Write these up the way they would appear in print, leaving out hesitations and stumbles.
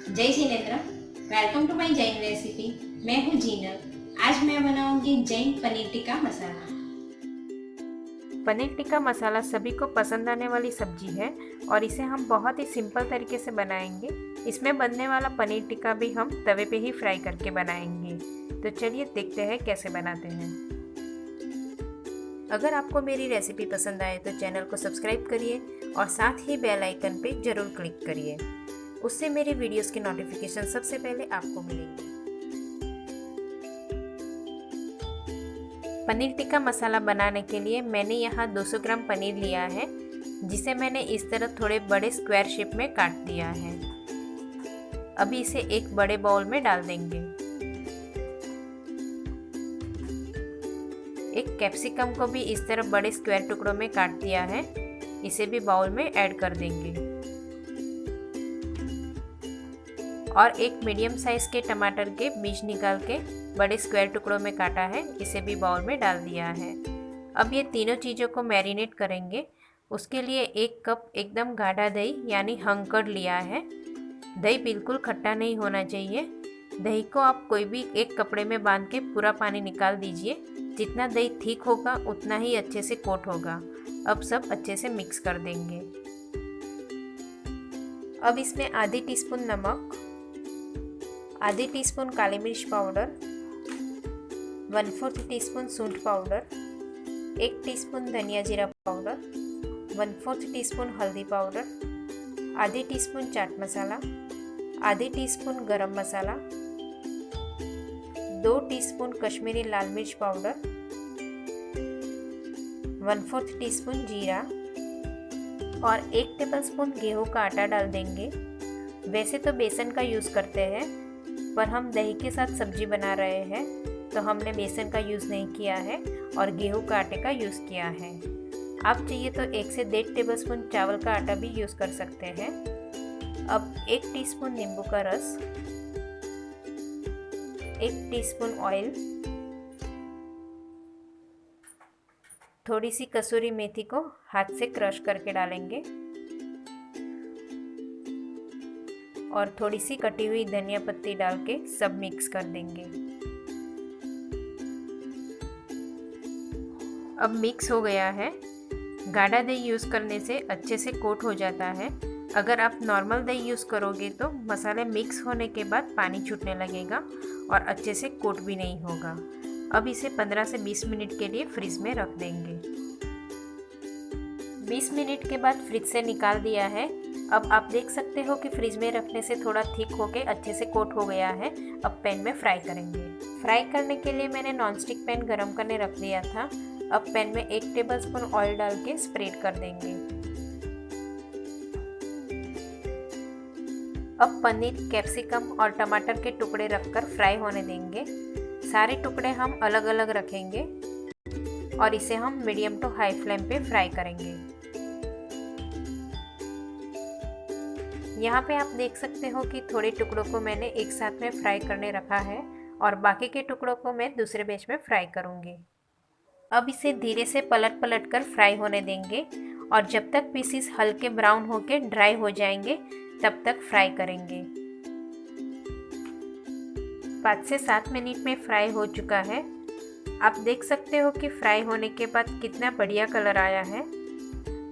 जय जिनेन्द्र। Welcome to my Jain recipe. मैं हूँ जीनल। आज मैं बनाऊंगी जैन पनीर टिक्का मसाला। पनीर टिक्का मसाला सभी को पसंद आने वाली सब्जी है और इसे हम बहुत ही सिंपल तरीके से बनाएंगे। इसमें बनने वाला पनीर टिक्का भी हम तवे पे ही फ्राई करके बनाएंगे। तो चलिए देखते हैं कैसे बनाते हैं। अगर आपको मेरी रेसिपी पसंद आए तो चैनल को सब्सक्राइब करिए और साथ ही बेल आइकन पे ज़रूर क्लिक करिए। उससे मेरे वीडियोस की नोटिफिकेशन सबसे पहले आपको मिलेंगी। पनीर टिक्का मसाला बनाने के लिए मैंने यहाँ 200 ग्राम पनीर लिया है, जिसे मैंने इस तरह थोड़े बड़े स्क्वायर शेप में काट दिया है। अभी इसे एक बड़े बाउल में डाल देंगे। एक कैप्सिकम को भी इस तरह बड़े स्क्वायर टुकड़ों में काट दिया है, इसे भी बाउल में ऐड कर देंगे। और एक मीडियम साइज के टमाटर के बीज निकाल के बड़े स्क्वायर टुकड़ों में काटा है, इसे भी बाउल में डाल दिया है। अब ये तीनों चीज़ों को मैरिनेट करेंगे। उसके लिए 1 कप एकदम गाढ़ा दही यानी हंकड़ लिया है। दही बिल्कुल खट्टा नहीं होना चाहिए। दही को आप कोई भी एक कपड़े में बांध के पूरा पानी निकाल दीजिए। जितना दही ठीक होगा उतना ही अच्छे से कोट होगा। अब सब अच्छे से मिक्स कर देंगे। अब इसमें आधी टीस्पून नमक, आधी टीस्पून काली मिर्च पाउडर, 1/4 टीस्पून सूंठ पाउडर, 1 टीस्पून धनिया जीरा पाउडर, 1/4 टीस्पून हल्दी पाउडर, आधी टीस्पून चाट मसाला, आधी टीस्पून गरम मसाला, 2 टीस्पून कश्मीरी लाल मिर्च पाउडर, 1/4 टीस्पून जीरा और 1 टेबलस्पून गेहूं का आटा डाल देंगे। वैसे तो बेसन का यूज़ करते हैं, पर हम दही के साथ सब्जी बना रहे हैं तो हमने बेसन का यूज़ नहीं किया है और गेहूं का आटे का यूज़ किया है। आप चाहिए तो 1 से 1.5 टेबलस्पून चावल का आटा भी यूज़ कर सकते हैं। अब 1 टीस्पून नींबू का रस, 1 टीस्पून ऑयल, थोड़ी सी कसूरी मेथी को हाथ से क्रश करके डालेंगे और थोड़ी सी कटी हुई धनिया पत्ती डाल के सब मिक्स कर देंगे। अब मिक्स हो गया है। गाढ़ा दही यूज़ करने से अच्छे से कोट हो जाता है। अगर आप नॉर्मल दही यूज़ करोगे तो मसाले मिक्स होने के बाद पानी छूटने लगेगा और अच्छे से कोट भी नहीं होगा। अब इसे 15 से 20 मिनट के लिए फ्रिज में रख देंगे। 20 मिनट के बाद फ्रिज से निकाल दिया है। अब आप देख सकते हो कि फ्रिज में रखने से थोड़ा थिक होके अच्छे से कोट हो गया है। अब पैन में फ्राई करेंगे। फ्राई करने के लिए मैंने नॉनस्टिक पैन गरम करने रख दिया था। अब पैन में 1 टेबलस्पून ऑयल डाल के स्प्रेड कर देंगे। अब पनीर, कैप्सिकम और टमाटर के टुकड़े रखकर फ्राई होने देंगे। सारे टुकड़े हम अलग अलग रखेंगे और इसे हम मीडियम टू हाई फ्लेम पे फ्राई करेंगे। यहाँ पे आप देख सकते हो कि थोड़े टुकड़ों को मैंने एक साथ में फ्राई करने रखा है और बाकी के टुकड़ों को मैं दूसरे बैच में फ्राई करूँगी। अब इसे धीरे से पलट पलट कर फ्राई होने देंगे और जब तक पीसीस हल्के ब्राउन होके ड्राई हो जाएंगे तब तक फ्राई करेंगे। 5 से 7 मिनट में फ्राई हो चुका है। आप देख सकते हो कि फ्राई होने के बाद कितना बढ़िया कलर आया है।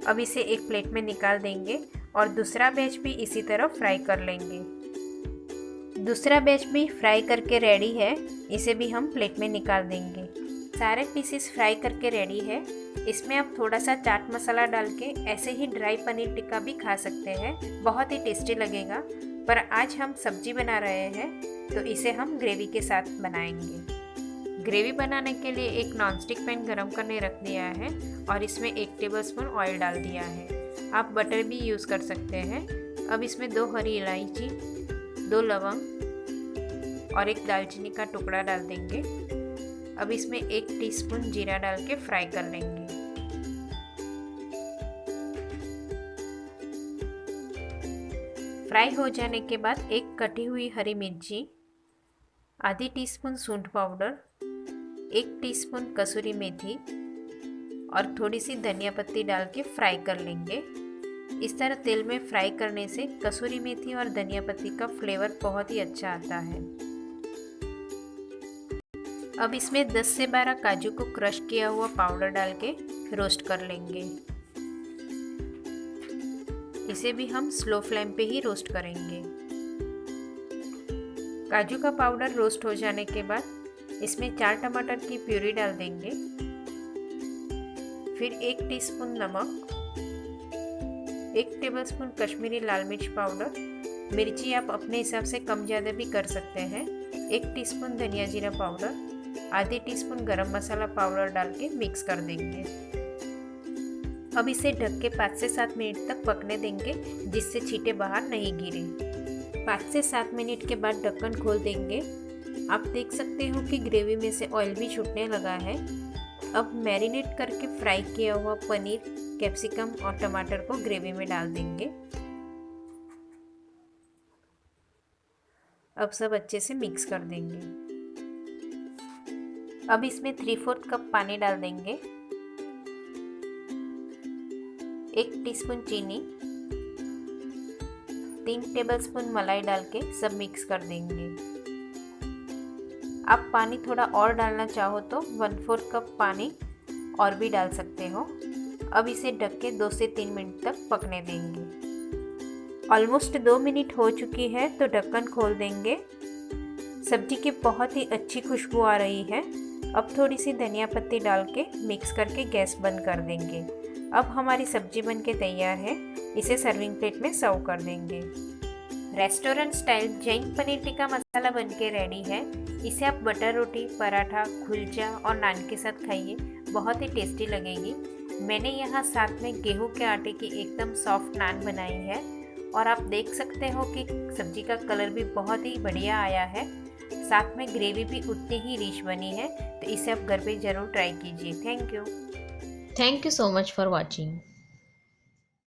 अब इसे एक प्लेट में निकाल देंगे और दूसरा बैच भी इसी तरह फ्राई कर लेंगे। दूसरा बैच भी फ्राई करके रेडी है, इसे भी हम प्लेट में निकाल देंगे। सारे पीसेस फ्राई करके रेडी है। इसमें आप थोड़ा सा चाट मसाला डाल के ऐसे ही ड्राई पनीर टिक्का भी खा सकते हैं, बहुत ही टेस्टी लगेगा। पर आज हम सब्जी बना रहे हैं तो इसे हम ग्रेवी के साथ बनाएंगे। ग्रेवी बनाने के लिए एक नॉनस्टिक पैन गरम करने रख दिया है और इसमें 1 टेबलस्पून ऑयल डाल दिया है। आप बटर भी यूज़ कर सकते हैं। अब इसमें 2 हरी इलायची, 2 लवंग और 1 दालचीनी का टुकड़ा डाल देंगे। अब इसमें 1 टीस्पून जीरा डाल के फ्राई कर लेंगे। फ्राई हो जाने के बाद 1 कटी हुई हरी मिर्ची, आधी टीस्पून सूंठ पाउडर, 1 टीस्पून कसूरी मेथी और थोड़ी सी धनिया पत्ती डाल के फ्राई कर लेंगे। इस तरह तेल में फ्राई करने से कसूरी मेथी और धनिया पत्ती का फ्लेवर बहुत ही अच्छा आता है। अब इसमें 10 से 12 काजू को क्रश किया हुआ पाउडर डाल के रोस्ट कर लेंगे। इसे भी हम स्लो फ्लेम पे ही रोस्ट करेंगे। काजू का पाउडर रोस्ट हो जाने के बाद इसमें 4 टमाटर की प्यूरी डाल देंगे। फिर 1 टीस्पून नमक, 1 टेबलस्पून कश्मीरी लाल मिर्च पाउडर, मिर्ची आप अपने हिसाब से कम ज़्यादा भी कर सकते हैं, 1 टीस्पून धनिया जीरा पाउडर, आधी टीस्पून गरम मसाला पाउडर डाल के मिक्स कर देंगे। अब इसे ढक के 5 से 7 मिनट तक पकने देंगे जिससे छींटे बाहर नहीं गिरे। 5 से 7 मिनट के बाद ढक्कन खोल देंगे। आप देख सकते हो कि ग्रेवी में से ऑयल भी छूटने लगा है। अब मैरिनेट करके फ्राई किया हुआ पनीर, कैप्सिकम और टमाटर को ग्रेवी में डाल देंगे। अब सब अच्छे से मिक्स कर देंगे। अब इसमें 3/4 कप पानी डाल देंगे, 1 टीस्पून चीनी, 3 टेबलस्पून मलाई डाल के सब मिक्स कर देंगे। आप पानी थोड़ा और डालना चाहो तो 1/4 कप पानी और भी डाल सकते हो। अब इसे ढक के 2 से 3 मिनट तक पकने देंगे। ऑलमोस्ट 2 मिनट हो चुकी है तो ढक्कन खोल देंगे। सब्जी की बहुत ही अच्छी खुशबू आ रही है। अब थोड़ी सी धनिया पत्ती डाल के मिक्स करके गैस बंद कर देंगे। अब हमारी सब्जी बन के तैयार है। इसे सर्विंग प्लेट में सर्व कर देंगे। रेस्टोरेंट स्टाइल जैन पनीर टिक्का मसाला बन के रेडी है। इसे आप बटर रोटी, पराठा, कुलचा और नान के साथ खाइए, बहुत ही टेस्टी लगेगी। मैंने यहाँ साथ में गेहूं के आटे की एकदम सॉफ्ट नान बनाई है और आप देख सकते हो कि सब्जी का कलर भी बहुत ही बढ़िया आया है। साथ में ग्रेवी भी उतनी ही रिच बनी है, तो इसे आप घर पे ज़रूर ट्राई कीजिए। Thank you so much for watching.